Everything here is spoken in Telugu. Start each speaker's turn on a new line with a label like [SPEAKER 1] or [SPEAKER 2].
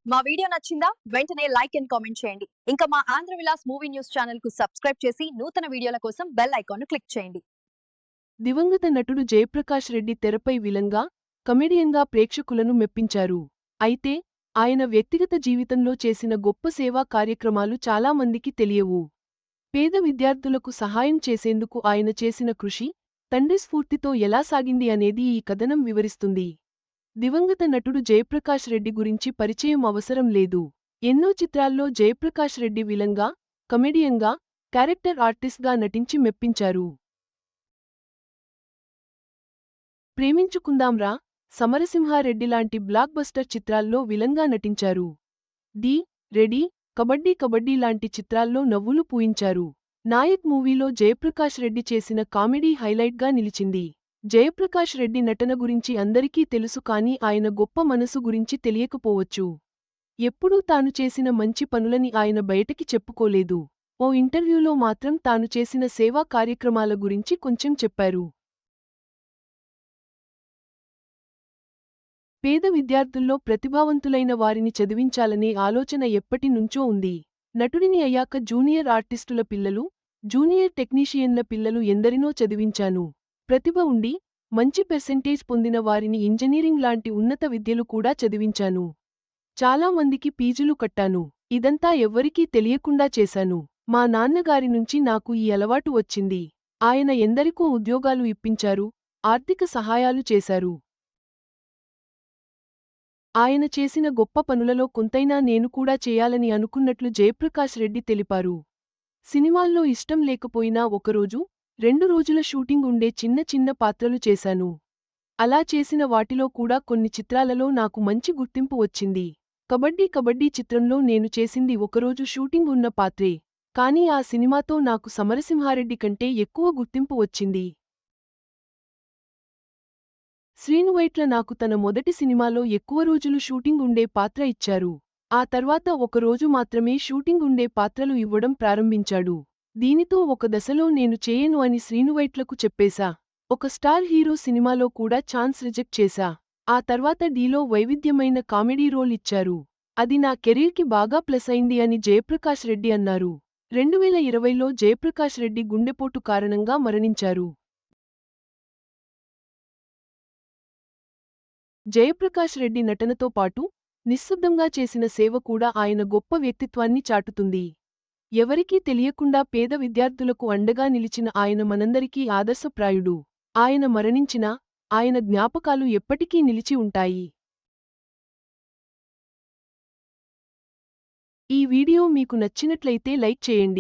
[SPEAKER 1] మా వీడియో నచ్చిందా? వెంటనే లైక్ అండ్ కామెంట్ చేయండి. ఇంకా మా Andhra Vilas movie news channel కు సబ్స్క్రైబ్ చేసి నూతన వీడియోల కోసం బెల్ ఐకాన్ క్లిక్ చేయండి.
[SPEAKER 2] దివంగత నటుడు జయప్రకాష్ రెడ్డి తెరపై విలన్గా, కమెడియన్గా ప్రేక్షకులను మెప్పించారు. అయితే, ఆయన వ్యక్తిగత జీవితంలో చేసిన గొప్ప సేవా కార్యక్రమాలు చాలా మందికి తెలియవు. పేద విద్యార్థులకు సహాయం చేసేందుకు ఆయన చేసిన కృషి, తండ్రి స్ఫూర్తితో ఎలా సాగింది అనేది ఈ కథనం వివరిస్తుంది. దివంగత నటుడు జయప్రకాష్ రెడ్డి గురించి పరిచయం అవసరం లేదు. ఎన్నో చిత్రాల్లో జయప్రకాష్ రెడ్డి విలన్గా, కమెడియన్గా, క్యారెక్టర్ ఆర్టిస్ట్గా నటించి మెప్పించారు. ప్రేమించుకుందాంరా, సమరసింహారెడ్డిలాంటి బ్లాక్ బస్టర్ చిత్రాల్లో విలన్గా నటించారు. డి, రెడీ, కబడ్డీ కబడ్డీ లాంటి చిత్రాల్లో నవ్వులు పూయించారు. నాయక్ మూవీలో జయప్రకాష్ రెడ్డి చేసిన కామెడీ హైలైట్గా నిలిచింది. జయప్రకాష్ రెడ్డి నటన గురించి అందరికీ తెలుసు కానీ ఆయన గొప్ప మనసు గురించి తెలియకపోవచ్చు. ఎప్పుడూ తాను చేసిన మంచి పనులని ఆయన బయటకి చెప్పుకోలేదు. ఓ ఇంటర్వ్యూలో మాత్రం తాను చేసిన సేవా కార్యక్రమాల గురించి కొంచెం చెప్పారు. పేద విద్యార్థుల్లో ప్రతిభావంతులైన వారిని చదివించాలనే ఆలోచన ఎప్పటి నుంచో ఉంది. నటుడిని అయ్యాక జూనియర్ ఆర్టిస్టుల పిల్లలు, జూనియర్ టెక్నీషియన్ల పిల్లలు ఎందరినో చదివించాను. ప్రతిభ ఉండి, మంచి పెర్సెంటేజ్ పొందిన వారిని ఇంజనీరింగ్ లాంటి ఉన్నత విద్యలు కూడా చదివించాను. చాలా మందికి ఫీజులు కట్టాను. ఇదంతా ఎవ్వరికీ తెలియకుండా చేశాను. మా నాన్నగారి నుంచి నాకు ఈ అలవాటు వచ్చింది. ఆయన ఎందరికో ఉద్యోగాలు ఇప్పించారు, ఆర్థిక సహాయాలు చేశారు. ఆయన చేసిన గొప్ప పనులలో కొంతైనా నేను కూడా చేయాలని అనుకున్నట్లు జయప్రకాష్ రెడ్డి తెలిపారు. సినిమాల్లో ఇష్టం లేకపోయినా ఒకరోజు, 2 రోజుల షూటింగ్ ఉండే చిన్న చిన్న పాత్రలు చేశాను. అలా చేసిన వాటిలో కూడా కొన్ని చిత్రాలలో నాకు మంచి గుర్తింపు వచ్చింది. కబడ్డీ కబడ్డీ చిత్రంలో నేను చేసింది ఒకరోజు షూటింగ్ ఉన్న పాత్రే. కానీ ఆ సినిమాతో నాకు సమరసింహారెడ్డి కంటే ఎక్కువ గుర్తింపు వచ్చింది. శ్రీనువైట్ల నాకు తన మొదటి సినిమాలో ఎక్కువ రోజులు షూటింగ్ ఉండే పాత్ర ఇచ్చారు. ఆ తర్వాత ఒక రోజు మాత్రమే షూటింగ్ ఉండే పాత్రలు ఇవ్వడం ప్రారంభించాడు. దీనితో ఒక దశలో నేను చేయను అని శ్రీనువైట్లకు చెప్పేశా. ఒక స్టార్ హీరో సినిమాలో కూడా ఛాన్స్ రిజెక్ట్ చేశా. ఆ తర్వాత డీలో వైవిధ్యమైన కామెడీ రోల్ ఇచ్చారు. అది నా కెరీర్కి బాగా ప్లస్ అయింది అని జయప్రకాష్ రెడ్డి అన్నారు. 2020లో జయప్రకాష్ రెడ్డి గుండెపోటు కారణంగా మరణించారు. జయప్రకాష్ రెడ్డి నటనతో పాటు, నిశ్శబ్దంగా చేసిన సేవ కూడా ఆయన గొప్ప వ్యక్తిత్వాన్ని చాటుతుంది. ఎవరికీ తెలియకుండా పేద విద్యార్థులకు అండగా నిలిచిన ఆయన మనందరికీ ఆదర్శప్రాయుడు. ఆయన మరణించినా, ఆయన జ్ఞాపకాలు ఎప్పటికీ నిలిచి ఉంటాయి. ఈ వీడియో మీకు నచ్చినట్లయితే లైక్ చేయండి.